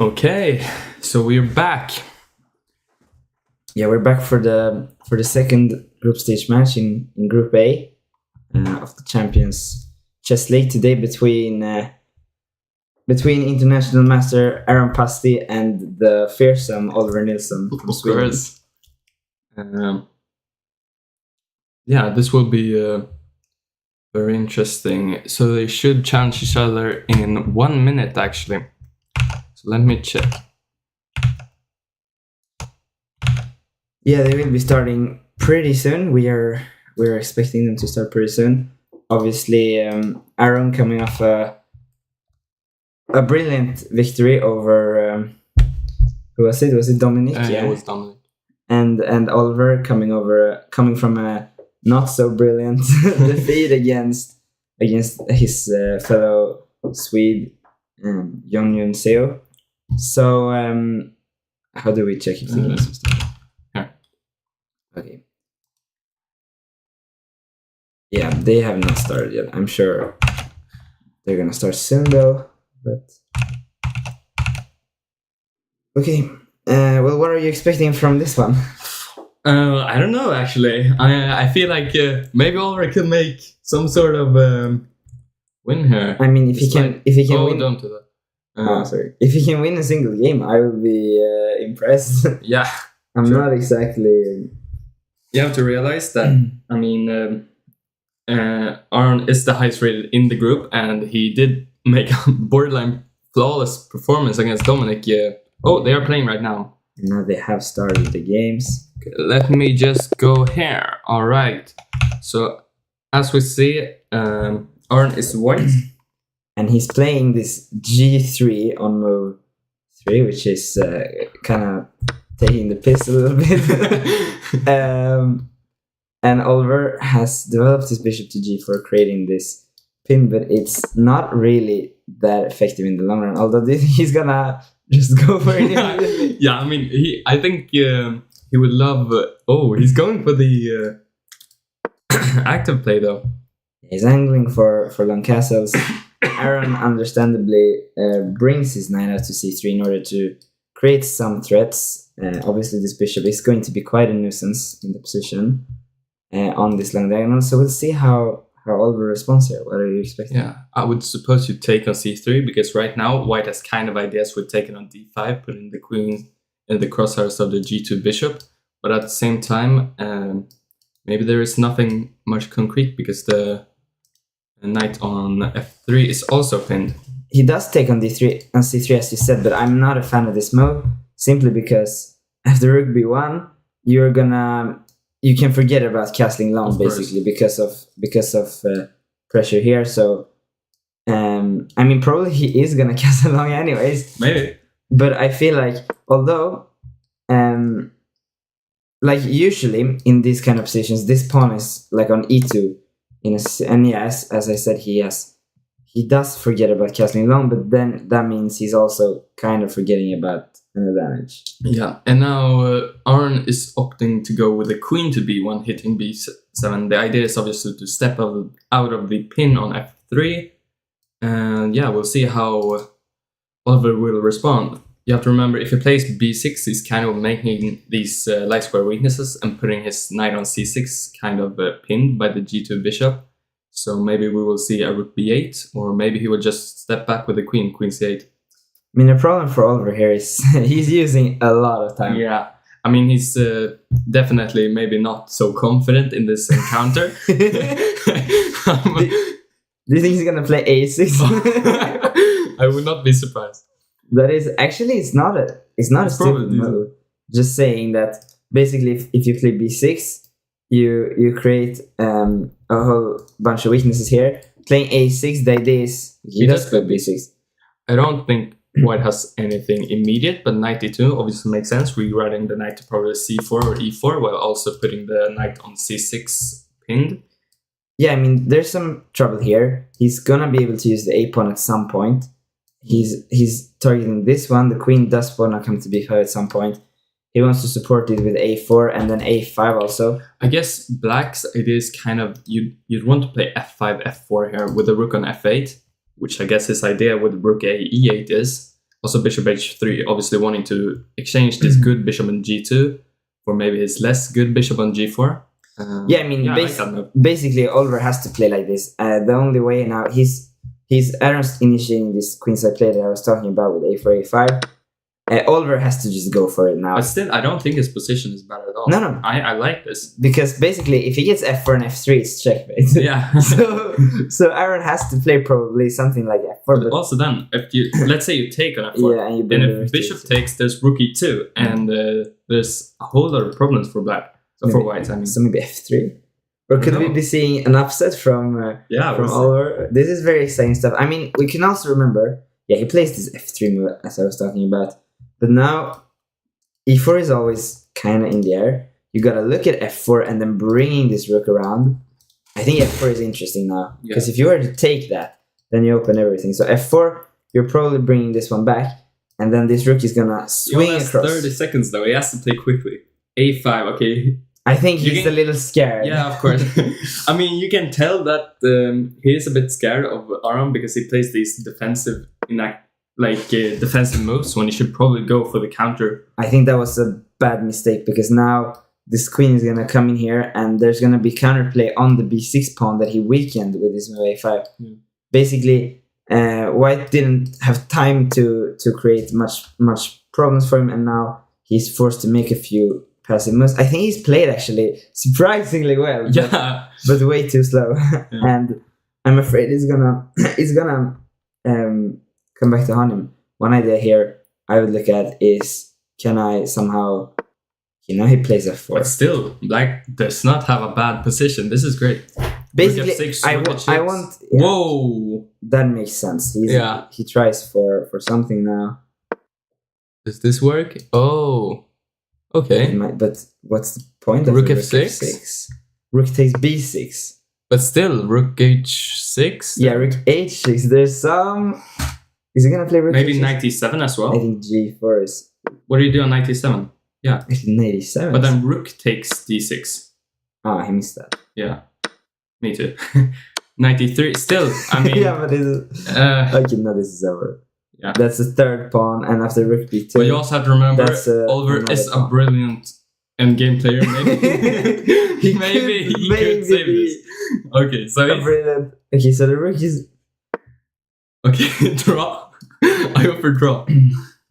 Okay, so we're back. Yeah, we're back for the second group stage match in Group A of the Champions Chess League today between international master Aron Pasti and the fearsome Oliver Nilsson from Of Sweden. course. Yeah, this will be very interesting. So they should challenge each other in 1 minute, actually. So let me check. Yeah, they will be starting pretty soon. We're expecting them to start pretty soon. Obviously, Aron coming off a brilliant victory over who was it? Was it Dominic? Yeah, it was Dominic. And Oliver coming from a not so brilliant defeat against his fellow Swede Jon Seo. So how do we check if the games are started? Here. Okay. Yeah, they have not started yet. I'm sure they're gonna start soon though. But okay. Well, what are you expecting from this one? I don't know, actually. I feel like maybe Oliver could make some sort of win here. I mean, if he can win. Don't do that. Sorry. If he can win a single game, I will be impressed. Yeah. I'm not exactly. You have to realize that, I mean, Aron is the highest rated in the group, and he did make a borderline flawless performance against Dominic. Oh, they are playing right now. Now they have started the games. Okay, let me just go here. All right. So, as we see, Aron is white. And he's playing this G3 on move 3, which is kind of taking the piss a little bit. And Oliver has developed his bishop to G4, creating this pin, but it's not really that effective in the long run. Although he's gonna just go for it. Yeah, I mean, I think he would love. He's going for the active play though. He's angling for long castles. Aron understandably brings his knight out to c3 in order to create some threats. Obviously, this bishop is going to be quite a nuisance in the position on this long diagonal. So we'll see how Oliver responds here. What are you expecting? Yeah, I would suppose you take on c3 because right now white has kind of ideas with taking on d5, putting the queen in the crosshairs of the g2 bishop. But at the same time, maybe there is nothing much concrete because the knight on f3 is also pinned. He does take on d3 and c3 as you said, but I'm not a fan of this move simply because after rook b1 you can forget about castling long basically because of pressure here. So I mean probably he is gonna castle long anyways. Maybe. But I feel like although like usually in these kind of positions this pawn is like on e2 and yes, as I said, he does forget about castling long, but then that means he's also kind of forgetting about an advantage. Yeah, and now Aron is opting to go with the queen to b1, hitting b7. The idea is obviously to step out of the pin on f3, and yeah, we'll see how Oliver will respond. You have to remember, if he plays b6, he's kind of making these light square weaknesses and putting his knight on c6 kind of pinned by the g2 bishop. So maybe we will see a rook b8, or maybe he will just step back with the queen c8. I mean, the problem for Oliver here is he's using a lot of time. Yeah, I mean, he's definitely maybe not so confident in this encounter. Do you think he's gonna play a6? I would not be surprised. That is actually it's not a stupid move. Just saying that basically if you play b6, you create a whole bunch of weaknesses here. Playing a6, the idea is he does play b6. I don't think white has anything immediate, but knight e2 obviously makes sense. Rewriting the knight to probably c4 or e4 while also putting the knight on c6 pinned. Yeah, I mean there's some trouble here. He's gonna be able to use the a pawn at some point. He's targeting this one. The queen does wanna come to b5 at some point. He wants to support it with a4 and then a5 also. I guess black's idea is kind of you'd want to play f5, f4 here with the rook on f8, which I guess his idea with rook a e8 is. Also bishop h3, obviously wanting to exchange this good bishop on g2 for maybe his less good bishop on g4. Yeah, I mean, I like that move. basically Oliver has to play like this. The only way now, he's Aron's initiating this queenside play that I was talking about with a4, a5. Oliver has to just go for it now. But still, I don't think his position is bad at all. No. I like this. Because basically, if he gets f4 and f3, it's checkmate. Yeah. so Aron has to play probably something like f4. But also then, if you let's say you take on f4, yeah, and then if bishop takes, there's rook e2, and there's a whole lot of problems for black. For white, I mean. So maybe f3? Or could we be seeing an upset from Oliver? This is very exciting stuff. I mean, we can also remember, he plays this f3 move, as I was talking about. But now, e4 is always kind of in the air. You gotta look at f4 and then bringing this rook around. I think f4 is interesting now. Because if you were to take that, then you open everything. So f4, you're probably bringing this one back. And then this rook is gonna swing across. 30 seconds though, he has to play quickly. a5, okay. I think he's a little scared. Yeah, of course. I mean, you can tell that he is a bit scared of Aron because he plays these defensive moves when he should probably go for the counter. I think that was a bad mistake because now this queen is gonna come in here and there's gonna be counterplay on the b6 pawn that he weakened with his move a5. Basically, White didn't have time to create much problems for him, and now he's forced to make a few passive moves. I think he's played actually surprisingly well. But way too slow. And I'm afraid it's gonna come back to haunt him. One idea here I would look at is, can I somehow, he plays f4. But still, black does not have a bad position. This is great. Basically, F6, I want. Whoa, that makes sense. He tries for something now. Does this work? Oh, okay. But what's the point of rook f6? Rook takes b6. But still, rook h6. Yeah, rook h6. There's some. Is he gonna play rook? Maybe knight e7 as well. I think g4 is. What do you do on knight e7? Yeah, knight e7. But then rook takes d6. Ah, he missed that. Yeah, me too. Knight e3. Still, I mean. Yeah, but okay, no, this is over. Yeah, that's the third pawn, and after rook b2. But you also have to remember, Oliver is a brilliant endgame player. Maybe he could save this. Okay, so brilliant. Okay, so the rook is. Okay, draw. I go for draw.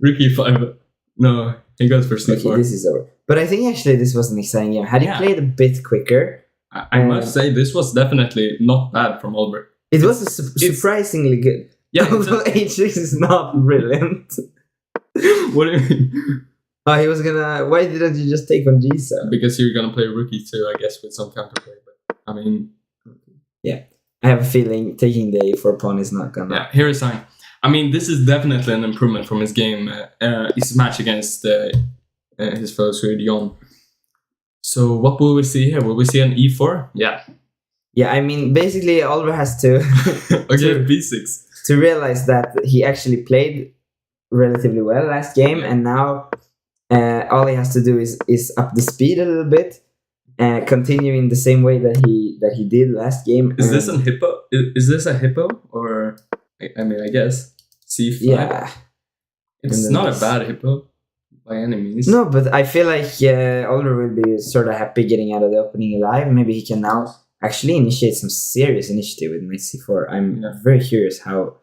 Rook e5. No, he goes for c4. Okay, this is over. But I think actually this was an exciting game. Had he played a bit quicker, I must say this was definitely not bad from Oliver. It was surprisingly good. Yeah, although h6 is not brilliant. What do you mean? He was gonna. Why didn't you just take on g7? Because you're gonna play rook e2, I guess, with some counterplay. But I mean, yeah, I have a feeling taking the a4 pawn is not gonna. Yeah, here is sign. I mean, this is definitely an improvement from his game, his match against his fellow Swede Jon. So what will we see here? Will we see an e4? Yeah. Yeah, I mean, basically Oliver has to. Okay, b6. To realize that he actually played relatively well last game, and now all he has to do is up the speed a little bit, continuing the same way that he did last game. Is this a hippo? Is this a hippo or? I mean, I guess c5. Yeah, it's not a bad hippo by any means. No, but I feel like Oliver will be sort of happy getting out of the opening alive. Maybe he can now actually initiate some serious initiative with knight c4. I'm very curious how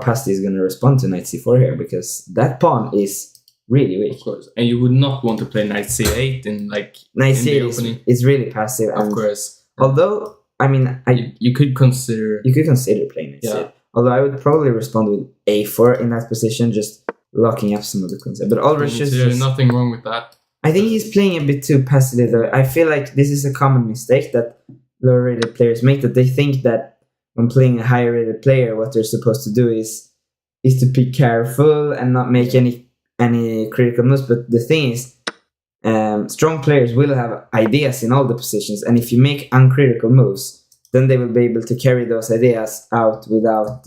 Pasti is going to respond to knight c4 here, because that pawn is really weak. Of course, and you would not want to play knight c8 in knight c8 is really passive. Of course, although I mean, you could consider playing knight c8. Although I would probably respond with a4 in that position, just locking up some of the queens. But Oliver there's nothing wrong with that. I think he's playing a bit too passively though. I feel like this is a common mistake that lower rated players make, that they think that when playing a higher rated player, what they're supposed to do is to be careful and not make any critical moves. But the thing is, strong players will have ideas in all the positions, and if you make uncritical moves, then they will be able to carry those ideas out without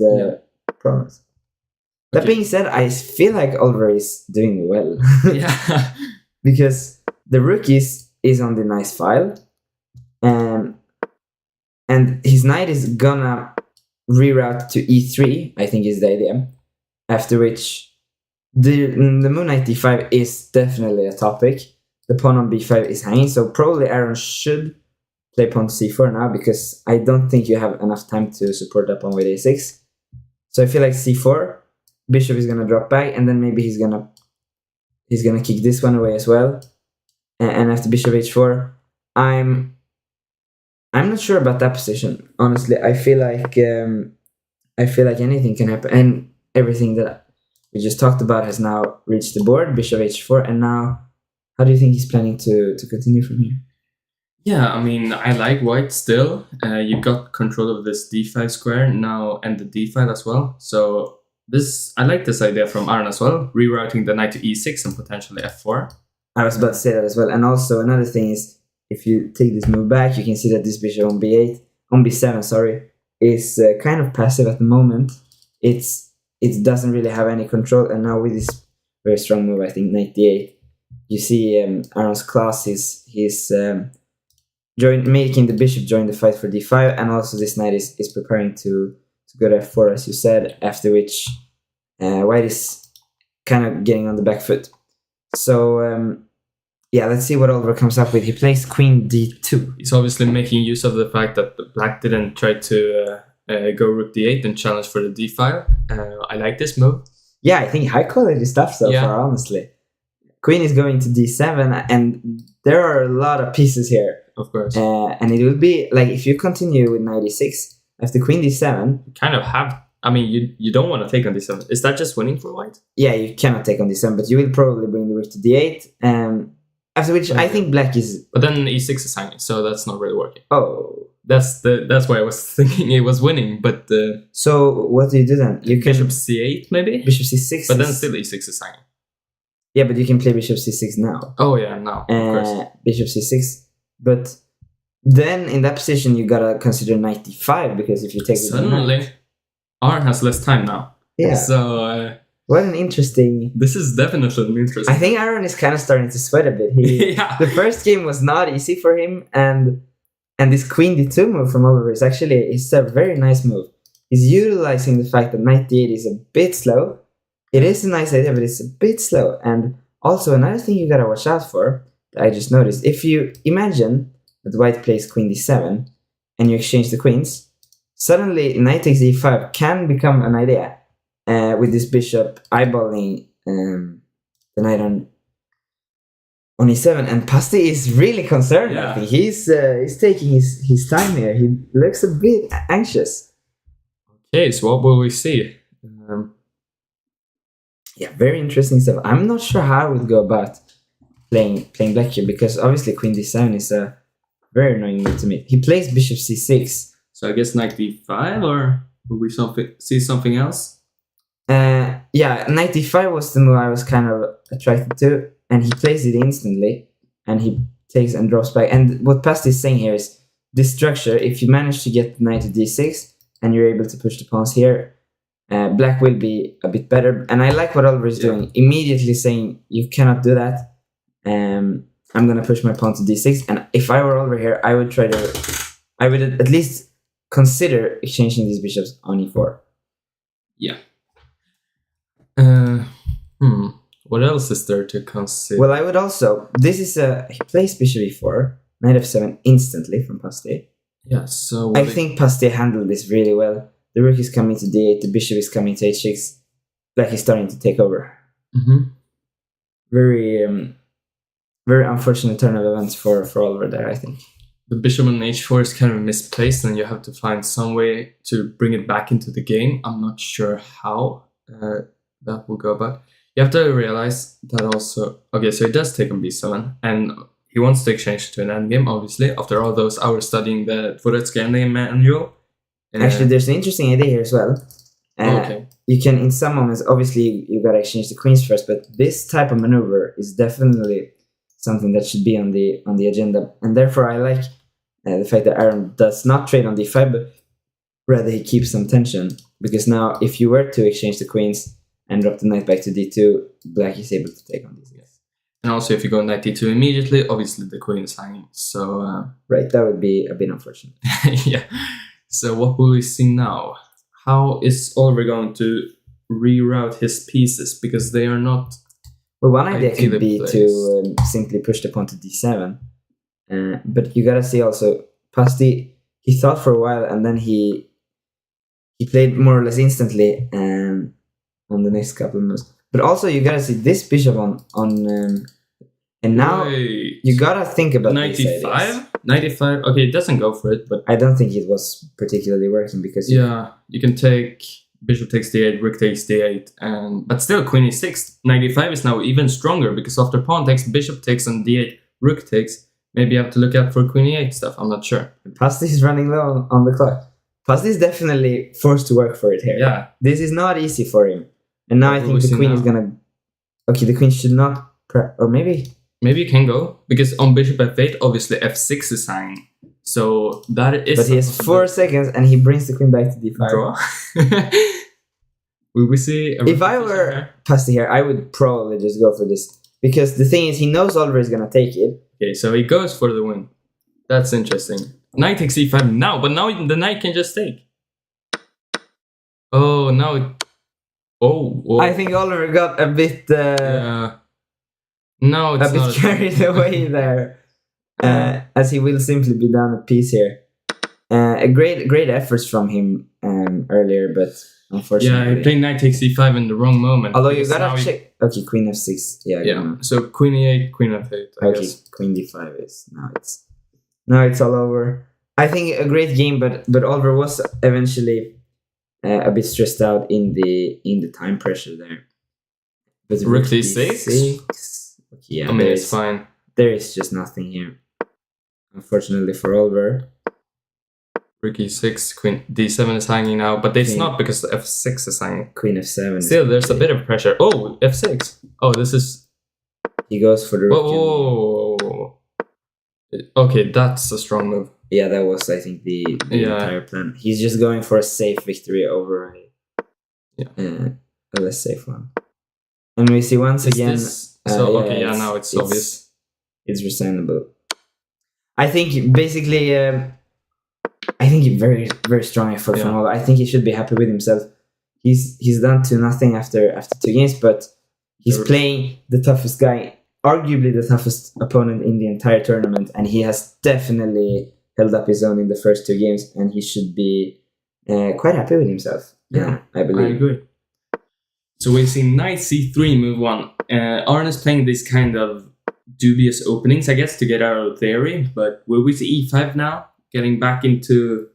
problems. That being said, I feel like Oliver is doing well. Yeah. Because the rook is on the nice file. And his knight is gonna reroute to e3, I think is the idea. After which the move knight d5 is definitely a topic. The pawn on b5 is hanging, so probably Aron should play pawn to c4 now, because I don't think you have enough time to support that pawn with a6. So I feel like c4, bishop is gonna drop back, and then maybe he's gonna kick this one away as well. And after bishop h4, I'm not sure about that position. Honestly, I feel like anything can happen, and everything that we just talked about has now reached the board. Bishop h4, and now, how do you think he's planning to continue from here? Yeah, I mean, I like white still. You got control of this d5 square now, and the d5 as well. So I like this idea from Aron as well, rerouting the knight to e6 and potentially f4. I was about to say that as well. And also another thing is, if you take this move back, you can see that this bishop on b7, sorry, is kind of passive at the moment. It doesn't really have any control, and now with this very strong move, I think knight d8, you see Aron's class is making the bishop join the fight for d5, and also this knight is preparing to go to f4, as you said, after which white is kind of getting on the back foot. So yeah, let's see what Oliver comes up with. He plays queen d2. He's obviously making use of the fact that black didn't try to go rook d8 and challenge for the d5. I like this move. Yeah, I think high quality stuff so far, honestly. Queen is going to d7, and there are a lot of pieces here. Of course. And it will be, like, if you continue with knight d6, after queen d7... You kind of have... I mean, you don't want to take on d7. Is that just winning for white? Yeah, you cannot take on d7, but you will probably bring the rook to d8. After which, I think black is... But then e6 is hanging, so that's not really working. Oh. That's why I was thinking it was winning, but... So, what do you do then? You can... Bishop c8, maybe? Bishop c6. But then still e6 is hanging. Yeah, but you can play bishop c6 now. Oh, yeah, now, of course. Bishop c6. But then, in that position, you gotta consider knight d5, because if you take... Suddenly, Aron has less time now. Yeah. So... what an interesting... This is definitely interesting. I think Aron is kind of starting to sweat a bit. Yeah. The first game was not easy for him, and this queen d2 move from Oliver is a very nice move. He's utilizing the fact that knight d8 is a bit slow. It is a nice idea, but it's a bit slow. And also, another thing you gotta watch out for, that I just noticed, if you imagine that white plays queen d7, and you exchange the queens, suddenly knight takes e5 can become an idea. With this bishop eyeballing the knight on e7, and Pasti is really concerned. Yeah. I think he's taking his time here. He looks a bit anxious. Okay, so what will we see? Yeah, very interesting stuff. I'm not sure how I would go about playing black here, because obviously queen d7 is a very annoying move to me. He plays bishop c6. So I guess knight d5, or will we see something else? Yeah, knight d5 was the move I was kind of attracted to, and he plays it instantly, and he takes and drops back. And what Pasti is saying here is, this structure, if you manage to get knight to d6, and you're able to push the pawns here, black will be a bit better. And I like what Oliver is doing, immediately saying, you cannot do that. I'm going to push my pawn to d6, and if I were Oliver here, I would at least consider exchanging these bishops on e4. Yeah. What else is there to consider? Well, I would also... he plays bishop e4, knight f7 instantly from Pasti. Yeah, so... I think Pasti handled this really well. The rook is coming to d8, the bishop is coming to h6. Black is starting to take over. Mm-hmm. Very, very unfortunate turn of events for Oliver there, I think. The bishop on h4 is kind of misplaced, and you have to find some way to bring it back into the game. I'm not sure how that will go about. You have to realize that also... Okay, so he does take on b7, and he wants to exchange to an endgame, obviously, after all those hours studying the Dvoretsky endgame manual. Actually, there's an interesting idea here as well. Okay. You can, in some moments, obviously, you gotta exchange the queens first, but this type of maneuver is definitely something that should be on the agenda. And therefore, I like the fact that Aron does not trade on d5, but rather he keeps some tension. Because now, if you were to exchange the queens and drop the knight back to d2, black is able to take on d6. And also, if you go knight d2 immediately, obviously the queen is hanging. So right, that would be a bit unfortunate. Yeah. So what will we see now? How is Oliver going to reroute his pieces because they are not. Well, one idea I see could the be place. to simply push the pawn to d7. But you gotta see also, Pasti, he thought for a while and then he played more or less instantly on the next couple of moves. But also you gotta see this bishop on and now Wait. you gotta think about these ideas. 95? 95? Okay, it doesn't go for it, but I don't think it was particularly working because yeah, you can take bishop takes d8, rook takes d8, but still queen e6. 95 is now even stronger because after pawn takes, bishop takes on d8, rook takes. Maybe you have to look out for queen e8 stuff. I'm not sure. Pasti is running low on the clock. Pasti is definitely forced to work for it here. Yeah. This is not easy for him. And now I What think will we the see queen now? is gonna. Okay, the queen should not. Or maybe. Maybe you can go because on bishop f8, obviously f6 is hanging. So that is. But he has 4 seconds and he brings the queen back to d5. Draw. Will we see? If I were Pasti here, I would probably just go for this. Because the thing is, he knows Oliver is gonna take it. Okay, so he goes for the win. That's interesting. Knight takes e5 now, but now the knight can just take. Oh, now it. Oh. I think Oliver got a bit. No, it's a bit not. carried away there, as he will simply be down a piece here. A great efforts from him earlier, but Yeah, unfortunately. he played knight takes e5 in the wrong moment. Although you because now gotta check. Okay, queen f6. Yeah. Yeah. So queen e8, queen f8. I Okay, guess. queen d5 is now it's all over. I think a great game, but Oliver was eventually a bit stressed out in the time pressure there. But Rook d6? Okay, yeah, I mean, it's fine. there is just nothing here. Unfortunately for Oliver. Rook e6, queen d7 is hanging now, but it's Queen. not because the f6 is hanging. Queen f7. Still, there's a bit of pressure. Oh, f6. Oh, this is. He goes for the rook. Whoa. Okay, that's a strong move. Yeah, that was, I think, the entire plan. He's just going for a safe victory over a less safe one. And we see once again. Now it's obvious. It's reasonable. I think basically, I think very very strong effort from Oliver. I think he should be happy with himself. He's done 2-0 after 2 games, but he's playing the toughest guy, arguably the toughest opponent in the entire tournament, and he has definitely held up his own in the first 2 games, and he should be quite happy with himself. Yeah, I believe. I agree. So we see knight c3 move 1. Aron is playing these kind of dubious openings, I guess, to get out of theory. But will we see e5 now? Getting back into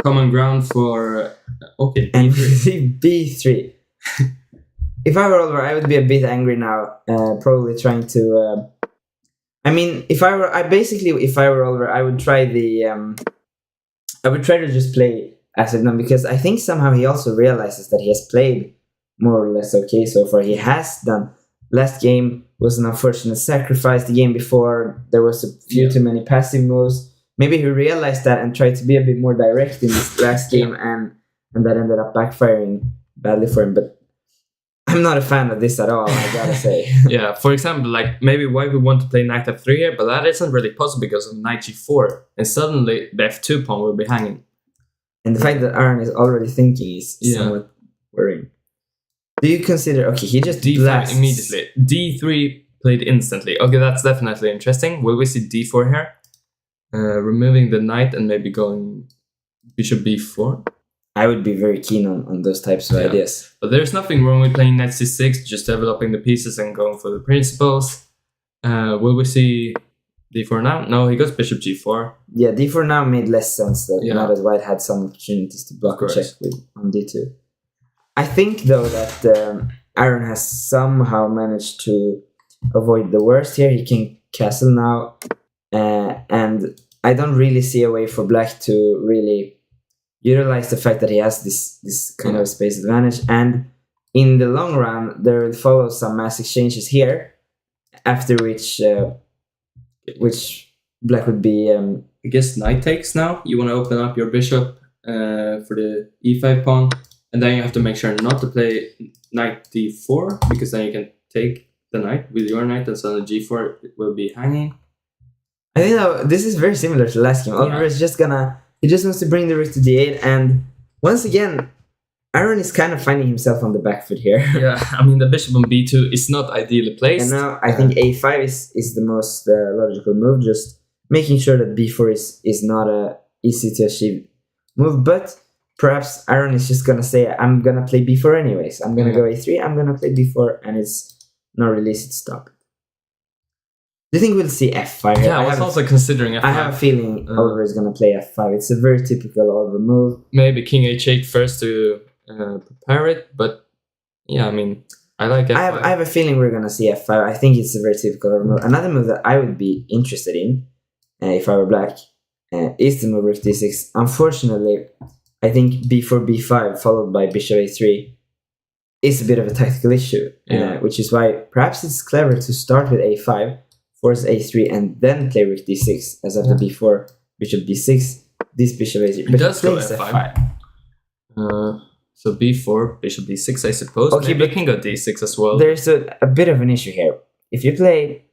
common ground for... Okay, And b3. b3. If I were Oliver, I would be a bit angry now. Probably trying to... I mean, if I were Oliver, I would try I would try to just play as it done, because I think somehow he also realizes that he has played more or less okay so far. He has done. Last game was an unfortunate sacrifice. The game before, there was a few too many passive moves. Maybe he realized that and tried to be a bit more direct in this last game, and that ended up backfiring badly for him. But I'm not a fan of this at all, I gotta say. Yeah, for example, like maybe why we want to play knight f3 here, but that isn't really possible because of knight g4, and suddenly the f2 pawn will be hanging. And the fact that Aron is already thinking is somewhat worrying. Do you consider... Okay, he just d5 blasts. immediately. d3 played instantly. Okay, that's definitely interesting. Will we see d4 here? Removing the knight and maybe going bishop b4? I would be very keen on those types of ideas. But there's nothing wrong with playing knight c6, just developing the pieces and going for the principles. Will we see d4 now? No, he goes bishop g4. Yeah, d4 now made less sense now that White had some opportunities to block a check on d2. I think, though, that Aron has somehow managed to avoid the worst here. He can castle now. And I don't really see a way for Black to really utilize the fact that he has this kind of space advantage. And in the long run, there will follow some mass exchanges here, after which Black would be... I guess knight takes now. You want to open up your bishop for the e5 pawn. And then you have to make sure not to play knight d4, because then you can take the knight with your knight, and so the g4 will be hanging. I think this is very similar to last game. Oliver is just gonna... He just wants to bring the rook to d8, and once again, Aron is kind of finding himself on the back foot here. Yeah, I mean the bishop on b2 is not ideally placed. And now I think a5 is the most logical move, just making sure that b4 is not a easy to achieve move. But perhaps Aron is just gonna say, I'm gonna play b4 anyways. I'm gonna go a3, I'm gonna play b4, and it's not really easy to stop. Do you think we'll see f5 here? Yeah, I was also considering f5. I have a feeling Oliver is gonna play f5. It's a very typical Oliver move. Maybe king h8 first to prepare it, but yeah, I mean, I like f5. I have a feeling we're gonna see f5. I think it's a very typical Oliver move. Another move that I would be interested in, if I were black, is the move rook d6. Unfortunately, I think b4, b5 followed by bishop a3 is a bit of a tactical issue, which is why perhaps it's clever to start with a5, force a3, and then play rook d6, as after b4, bishop d6, this bishop a3. It does go f5. So b4, bishop d6, I suppose. Okay, maybe you can go d6 as well. There's a bit of an issue here. If you play...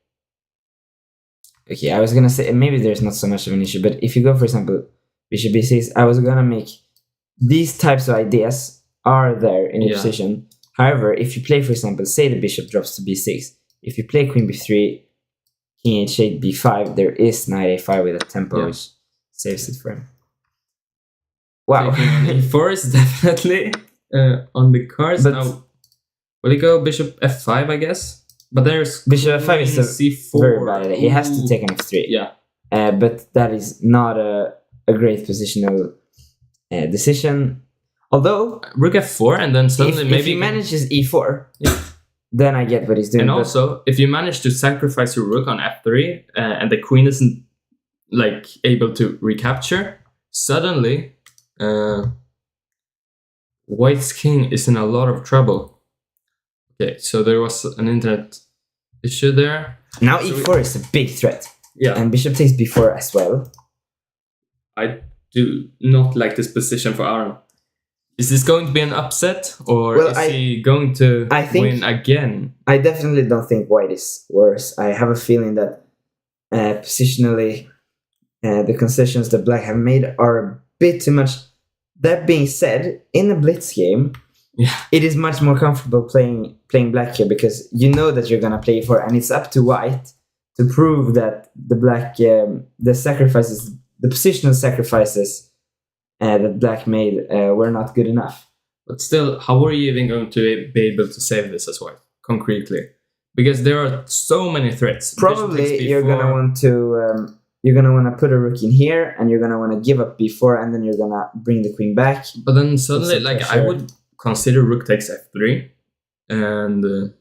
Okay, I was gonna say, maybe there's not so much of an issue, but if you go, for example, bishop b6, I was gonna make... These types of ideas are there in your position. However, if you play, for example, say the bishop drops to b6, if you play queen b3, king h8, b5, there is knight a5 with a tempo, which saves it for him. Wow. e4 is definitely on the cards. But now, will he go bishop f5, I guess? But there's bishop f5 is c4. Very bad. He has to take an f3. Yeah. But that is not a great positional decision. Although rook f4 and then suddenly maybe if he manages e4, then I get what he's doing. And also, if you manage to sacrifice your rook on f3 and the queen isn't like able to recapture, suddenly White's king is in a lot of trouble. Okay, so there was an internet issue there. Now e4 is a big threat. Yeah, and bishop takes b4 as well. I do not like this position for Aron. Is this going to be an upset, or is he going to win again? I definitely don't think White is worse. I have a feeling that positionally, the concessions that Black have made are a bit too much. That being said, in a blitz game, it is much more comfortable playing Black here, because you know that you're gonna play for, and it's up to White to prove that the Black the sacrifices, the positional sacrifices that Black made were not good enough. But still, how are you even going to be able to save this as White concretely? Because there are so many threats. Probably you're gonna want to put a rook in here, and you're gonna want to give up b4, and then you're gonna bring the queen back. But then suddenly, I would consider rook takes f3 and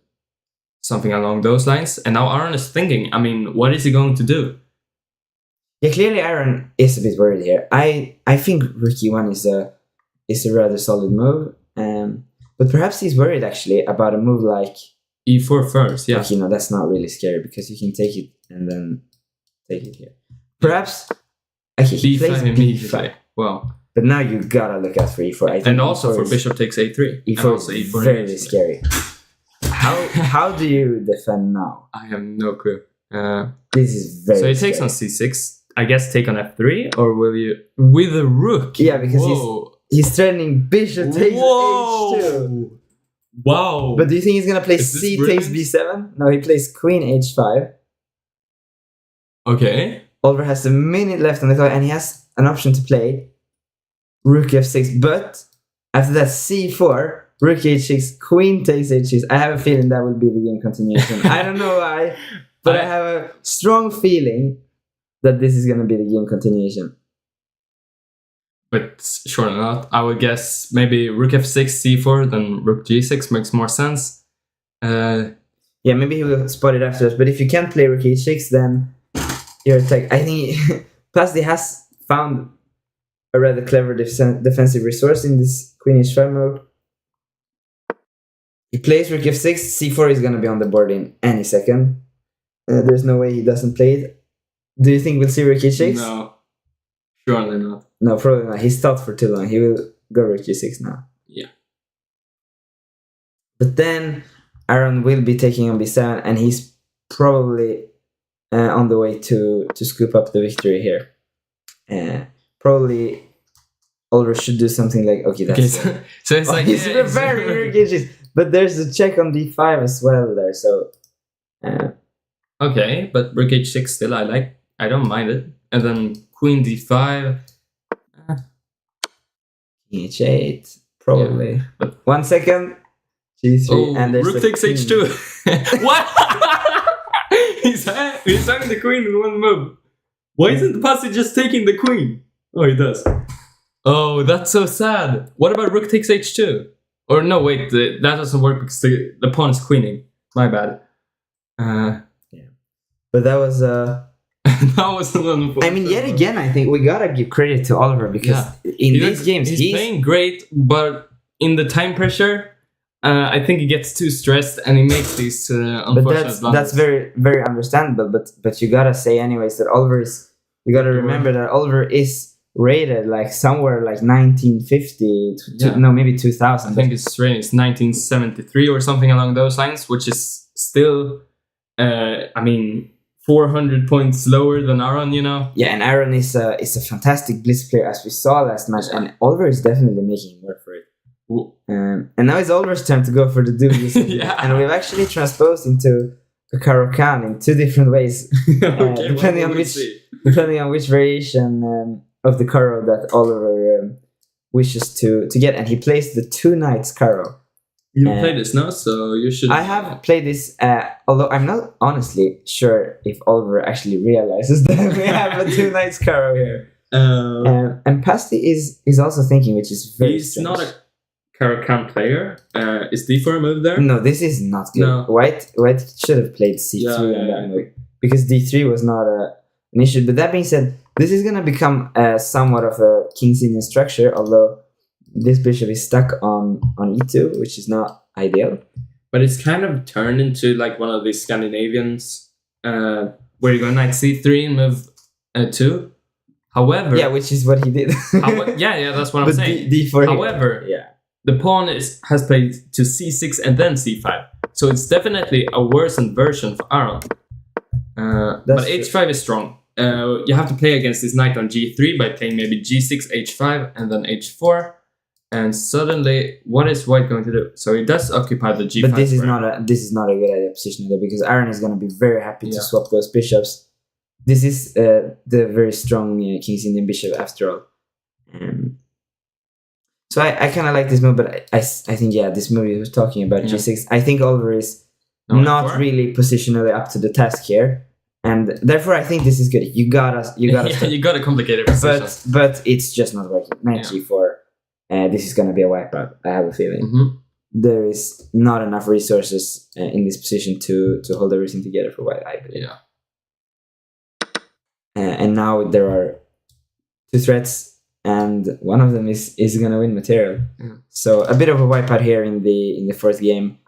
something along those lines. And now Aron is thinking, I mean, what is he going to do? Yeah, clearly Aron is a bit worried here. I think rook e1 is a rather solid move, but perhaps he's worried actually about a move like e4 first. Yeah, like, that's not really scary, because you can take it and then take it here. Perhaps he plays b5. Wow. But now you gotta look out for e4. I think and also for bishop takes a3. E4 is very scary. How do you defend now? I have no clue. This is very. So he takes on c6. I guess take on f3, or will you with a rook? Yeah, because he's threatening bishop takes h2. Wow. But do you think he's gonna play c takes b7? No, he plays queen h5. Okay. Oliver has a minute left on the clock, and he has an option to play rook f6. But after that, c4, rook h6, queen takes h6. I have a feeling that will be the game continuation. I don't know why, but I have a strong feeling that this is going to be the game continuation. But sure not. I would guess maybe rook f6, c4, then rook g6 makes more sense. Yeah, maybe he will spot it afterwards. But if you can't play rook h6, then your attack. I think Pasti has found a rather clever defensive resource in this queen h5 move. He plays rook f6, c4 is going to be on the board in any second. There's no way he doesn't play it. Do you think we'll see rook h6? No, surely not. No, probably not. He's stopped for too long. He will go rook g6 now. Yeah. But then Aron will be taking on b7, and he's probably on the way to scoop up the victory here. Probably Oliver should do something like, okay, that's Okay, so it's like he's preparing Rikichis, but there's a check on d5 as well there. So okay, but rook h6 still I don't mind it. And then queen d5. King h8 probably. Yeah, but 1 second. g3 and there's rook a takes king. h2. What? he's having the queen in one move. Why isn't Pasti just taking the queen? Oh, he does. Oh, that's so sad. What about rook takes h2? Or no, wait, that doesn't work because the pawn is queening. My bad. But that was that was a little. I mean, yet again, I think we gotta give credit to Oliver because in these games he's playing great, but in the time pressure, I think he gets too stressed and he makes these unfortunate but that's very very understandable. But you gotta say anyways that Oliver is. You gotta remember that Oliver is rated like somewhere like 1950 no, maybe 2000. I think it's rated 1973 or something along those lines, which is still, 400 points lower than Aron, you know? Yeah, and Aron is a fantastic blitz player, as we saw last match, and Oliver is definitely making work for it. And now it's Oliver's turn to go for the duels. And we've actually transposed into a Caro-Kann in two different ways, Okay, depending on which variation of the Caro that Oliver wishes to get. And he plays the two knights Caro. You play this now, so you should. I have played this, although I'm not honestly sure if Oliver actually realizes that we have a two knights Caro here. And Pasti is also thinking, which is very He's strange. not a Caro-Kann player. Is d4 a move there? No, this is not good. No. White should have played c3 on that move because d3 was not an issue. But that being said, this is going to become somewhat of a King's Indian structure, although this bishop is stuck on e2, which is not ideal. But it's kind of turned into like one of these Scandinavians where you go knight c3 and move 2. However... Yeah, which is what he did. That's what I'm saying. D4 However, the pawn has played to c6 and then c5. So it's definitely a worsened version for Aron. But h5 is strong. You have to play against this knight on g3 by playing maybe g6, h5, and then h4. And suddenly, what is White going to do? So he does occupy the g5. But this is not a good idea position either, because Aron is going to be very happy to swap those bishops. This is the very strong King's Indian bishop after all. So I kind of like this move, but I think this move you were talking about g6. I think Oliver is not really positionally up to the task here, and therefore I think this is good. You gotta you gotta complicate it. But it's just not working. Knight g4. This is gonna be a wipeout. I have a feeling. Mm-hmm. There is not enough resources in this position to hold everything together for White, I believe. Yeah. And now there are two threats, and one of them is gonna win material. Yeah. So a bit of a wipeout here in the fourth game.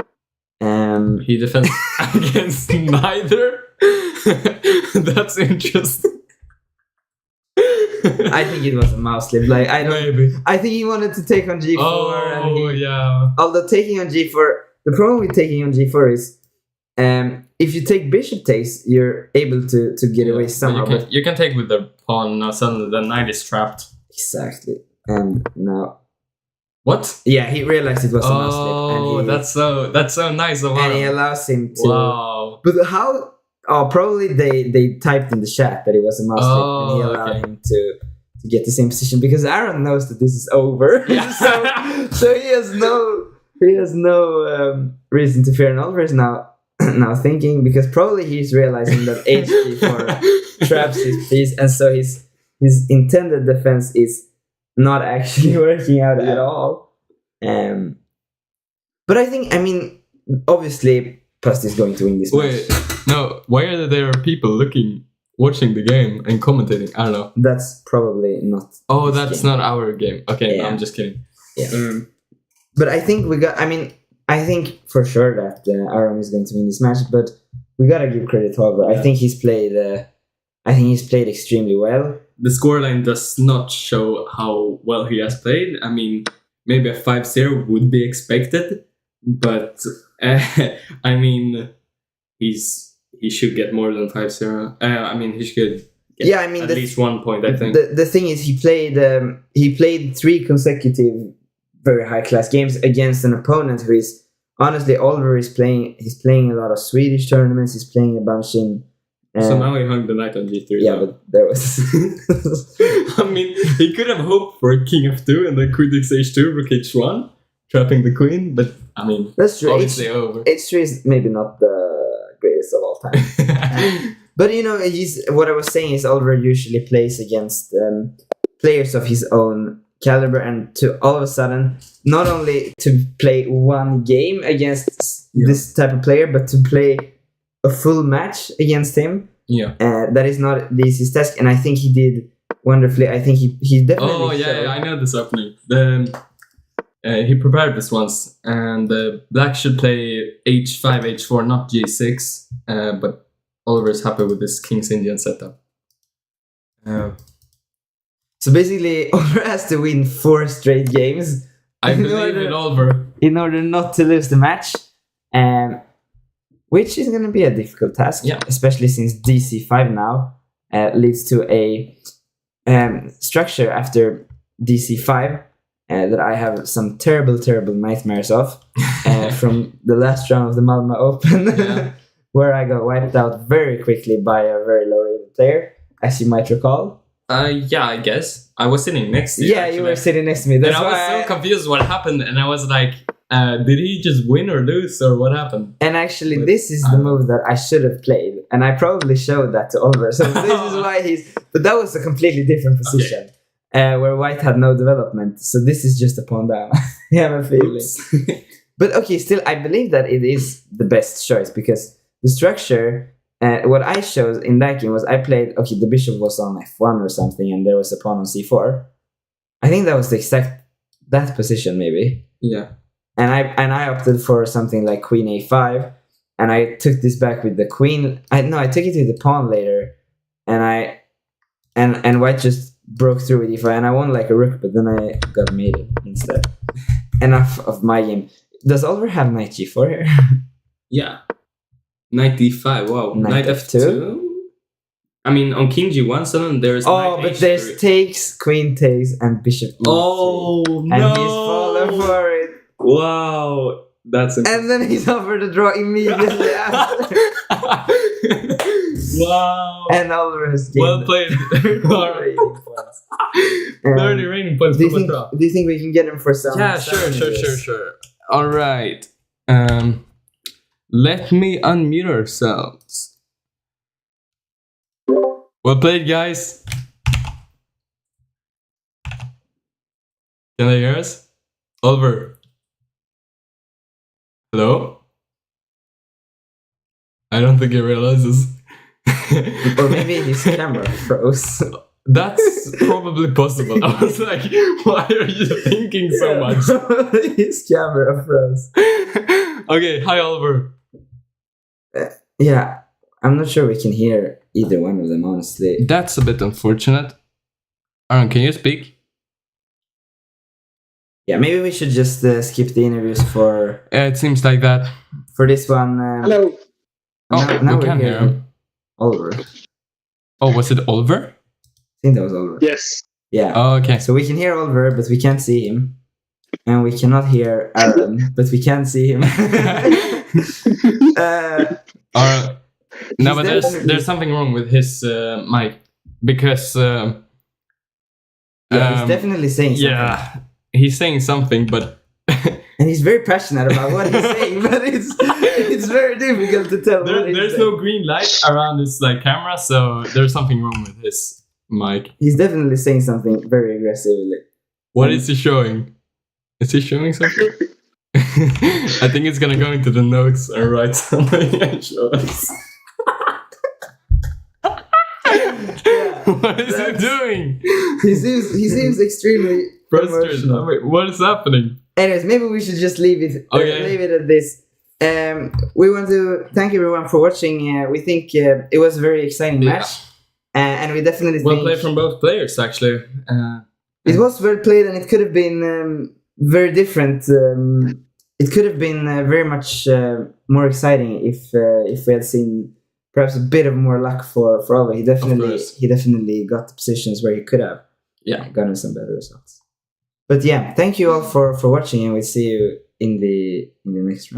He defends against neither. That's interesting. I think it was a mouse slip. Like I think he wanted to take on g4. Although taking on g4, the problem with taking on g4 is, if you take bishop takes, you're able to get away somehow. You can take with the pawn. Now suddenly the knight is trapped. Exactly. And now, what? Yeah, he realized it was a mouse slip. And that's so nice of him. And he allows him to. Wow. But how? Oh, probably they typed in the chat that it was a mouse slip, and he allowed him to get the same position because Aron knows that this is over. so he has no reason to fear. And Oliver is now thinking, because probably he's realizing that h4 traps his piece, and so his intended defense is not actually working out at all. But I mean, obviously Pasti is going to win this match. No, why are there people watching the game and commentating? I don't know. That's probably not. Oh, that's not our game. Okay, no, I'm just kidding. Yeah. But I think I think for sure that Aron is going to win this match, but we gotta give credit to Oliver. I think he's played extremely well. The scoreline does not show how well he has played. I mean, maybe a 5-0 would be expected, but I mean, he should get more than 5-0. I mean, he should get Yeah, I mean, at least 1 point, I think. The thing is, he played 3 consecutive very high class games against an opponent who is honestly Oliver is playing. He's playing a lot of Swedish tournaments. He's playing a bunch in. So now he hung the knight on G3. Yeah, but there was. I mean, he could have hoped for a king f2 and then queen takes h2, rook h1, trapping the queen. But I mean, that's true. obviously over. H3 is maybe not the greatest of all time. But what I was saying is Oliver usually plays against players of his own caliber, and to all of a sudden, not only to play one game against this type of player, but to play a full match against him. Yeah, that is not the easiest task, and I think he did wonderfully. I think he definitely. Oh yeah, I know this opening. He prepared this once, and black should play h5, h4, not g6, but Oliver is happy with this King's Indian setup. So basically, Oliver has to win 4 straight games. I believe in Oliver. In order not to lose the match, which is going to be a difficult task, especially since dc5 now leads to a structure after dc5 that I have some terrible, terrible nightmares of from the last round of the Malmö Open. Where I got wiped out very quickly by a very low-rated player, as you might recall. Yeah, I guess. I was sitting next to you. Yeah, you were sitting next to me. That's and I was so confused what happened, and I was like, did he just win or lose, or what happened? And actually, this is the move that I should have played, and I probably showed that to Oliver. So this is why But that was a completely different position, where White had no development. So this is just a pawn down. I have a feeling. But okay, still, I believe that it is the best choice, because the structure, what I showed in that game was I played, the bishop was on f1 or something, and there was a pawn on c4. I think that was that position, maybe. Yeah. And I opted for something like queen a5, and I took this back with the queen. I took it with the pawn later, and White just broke through with e5, and I won like a rook, but then I got mated instead. Enough of my game. Does Oliver have knight g4 here? Yeah. Knight d5, wow. Knight f2? I mean, on king g1, suddenly there's knight but h3. there's takes, queen takes, and bishop e3. Oh, no! And he's fallen for it. Wow. That's And then he's offered a draw immediately after. Wow. And Oliver has gained well played. 30 points. 30 rating points from a draw. Do you think we can get him for some? Yeah, sure. All right. Let me unmute ourselves. Well played, guys. Can they hear us? Oliver. Hello? I don't think he realizes. Or maybe his camera froze. That's probably possible. I was like, why are you thinking so much? His camera froze. Okay, hi Oliver. Yeah, I'm not sure we can hear either one of them, honestly. That's a bit unfortunate. Aron, can you speak? Yeah, maybe we should just skip the interviews for... It seems like that. For this one... Hello. Now we can hear him. Oliver. Oh, was it Oliver? I think that was Oliver. Yes. Yeah. Oh, okay. So we can hear Oliver, but we can't see him. And we cannot hear Aron, but we can see him. No, but there's something wrong with his mic. Because... he's definitely saying something. Yeah, he's saying something, but... And he's very passionate about what he's saying, but it's very difficult to tell. There's no green light around his camera, so there's something wrong with his mic. He's definitely saying something very aggressively. What is he showing? Is he showing something? I think it's gonna go into the notes and write something and show us. What is he doing? He seems extremely frustrated. Wait, what is happening? Anyways, maybe we should just leave it at this. We want to thank everyone for watching. We think it was a very exciting match, and we definitely well played from both players. Actually, it was well played, and it could have been very different. It could have been very much more exciting if we had seen perhaps a bit of more luck for Oliver. He definitely got the positions where he could have gotten some better results. But yeah, thank you all for watching, and we'll see you in the next round.